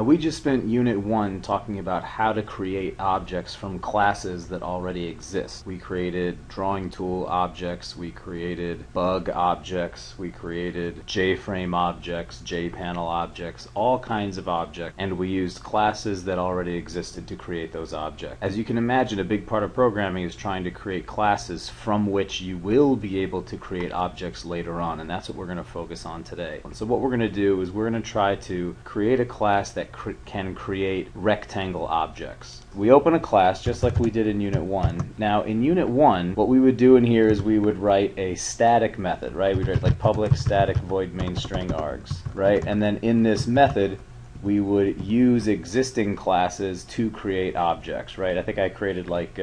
Now we just spent Unit 1 talking about how to create objects from classes that already exist. We created drawing tool objects, we created bug objects, we created J-frame objects, J-panel objects, all kinds of objects, and we used classes that already existed to create those objects. As you can imagine, a big part of programming is trying to create classes from which you will be able to create objects later on, and that's what we're going to focus on today. So what we're going to do is we're going to try to create a class that can create rectangle objects. We open a class just like we did in Unit 1. Now in Unit 1, what we would do in here is we would write a static method, right? We'd write like public static void main string args, right? And then in this method we would use existing classes to create objects, right? I think I created like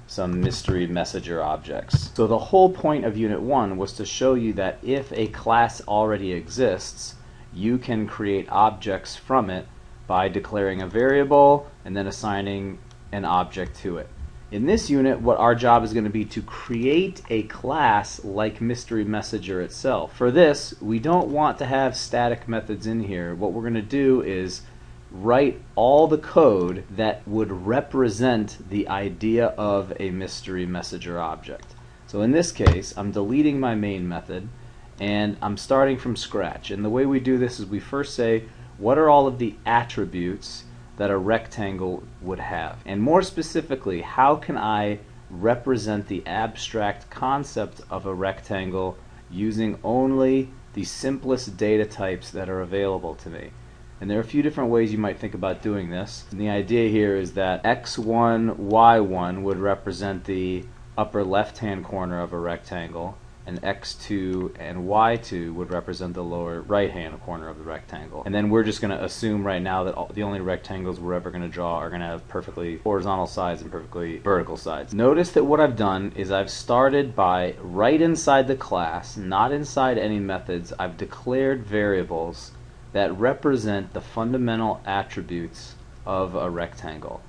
some mystery messenger objects. So the whole point of Unit 1 was to show you that if a class already exists, you can create objects from it by declaring a variable and then assigning an object to it. In this unit, what our job is going to be to create a class like Mystery Messenger itself. For this, we don't want to have static methods in here. What we're going to do is write all the code that would represent the idea of a Mystery Messenger object. So in this case, I'm deleting my main method and I'm starting from scratch. And the way we do this is we first say, what are all of the attributes that a rectangle would have? And more specifically, how can I represent the abstract concept of a rectangle using only the simplest data types that are available to me? And there are a few different ways you might think about doing this. And the idea here is that x1, y1 would represent the upper left-hand corner of a rectangle, and x2 and y2 would represent the lower right-hand corner of the rectangle. And then we're just going to assume right now that the only rectangles we're ever going to draw are going to have perfectly horizontal sides and perfectly vertical sides. Notice that what I've done is I've started by right inside the class, not inside any methods, I've declared variables that represent the fundamental attributes of a rectangle.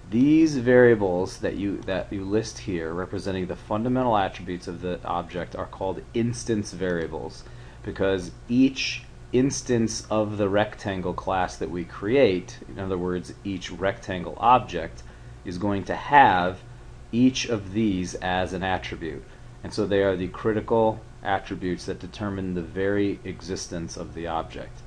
These variables that you list here, representing the fundamental attributes of the object, are called instance variables, because each instance of the rectangle class that we create, in other words, each rectangle object, is going to have each of these as an attribute. And so they are the critical attributes that determine the very existence of the object.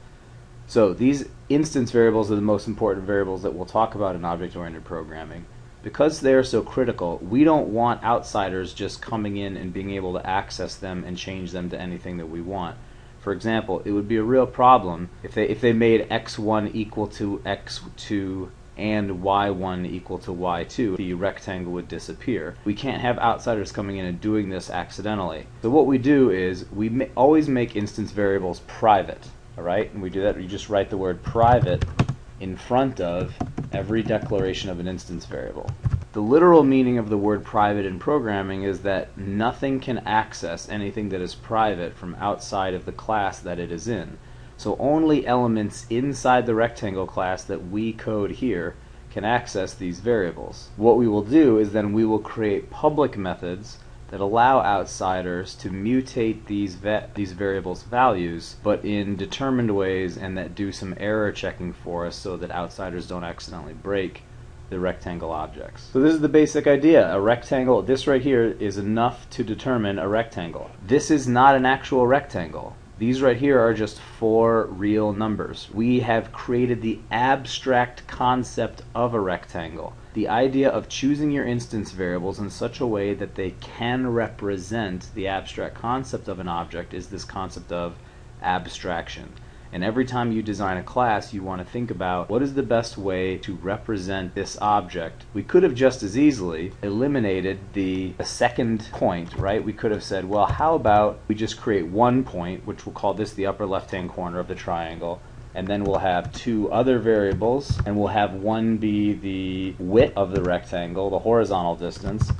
So these instance variables are the most important variables that we'll talk about in object-oriented programming. Because they are so critical, we don't want outsiders just coming in and being able to access them and change them to anything that we want. For example, it would be a real problem if they made x1 equal to x2 and y1 equal to y2, the rectangle would disappear. We can't have outsiders coming in and doing this accidentally. So what we do is we always make instance variables private. Alright, and we do that, you just write the word private in front of every declaration of an instance variable. The literal meaning of the word private in programming is that nothing can access anything that is private from outside of the class that it is in. So only elements inside the rectangle class that we code here can access these variables. What we will do is then we will create public methods that allow outsiders to mutate these variables' values, but in determined ways, and that do some error checking for us so that outsiders don't accidentally break the rectangle objects. So this is the basic idea. A rectangle, this right here, is enough to determine a rectangle. This is not an actual rectangle. These right here are just 4 real numbers. We have created the abstract concept of a rectangle. The idea of choosing your instance variables in such a way that they can represent the abstract concept of an object is this concept of abstraction. And every time you design a class, you want to think about what is the best way to represent this object. We could have just as easily eliminated the second point, right? We could have said, well, how about we just create one point, which we'll call this the upper left-hand corner of the triangle, and then we'll have 2 other variables, and we'll have one be the width of the rectangle, the horizontal distance,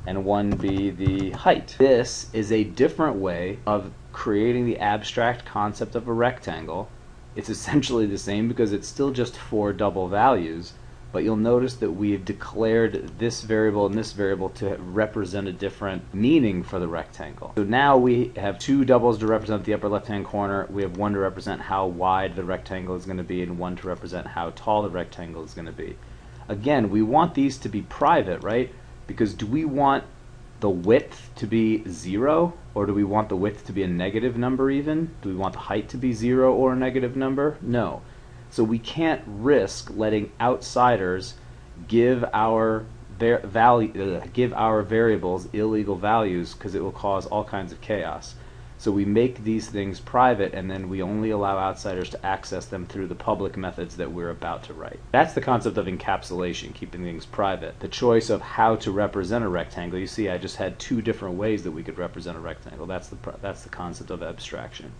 and one be the height. This is a different way of creating the abstract concept of a rectangle. It's essentially the same because it's still just 4 double values, but you'll notice that we've declared this variable and this variable to represent a different meaning for the rectangle. So now we have two doubles to represent the upper left-hand corner. We have one to represent how wide the rectangle is going to be and one to represent how tall the rectangle is going to be. Again, we want these to be private, right? Because do we want the width to be 0, or do we want the width to be a negative number even? Do we want the height to be 0 or a negative number? No. So we can't risk letting outsiders give our variables illegal values, because it will cause all kinds of chaos. So we make these things private, and then we only allow outsiders to access them through the public methods that we're about to write. That's the concept of encapsulation, keeping things private. The choice of how to represent a rectangle. You see, I just had two different ways that we could represent a rectangle. That's the concept of abstraction.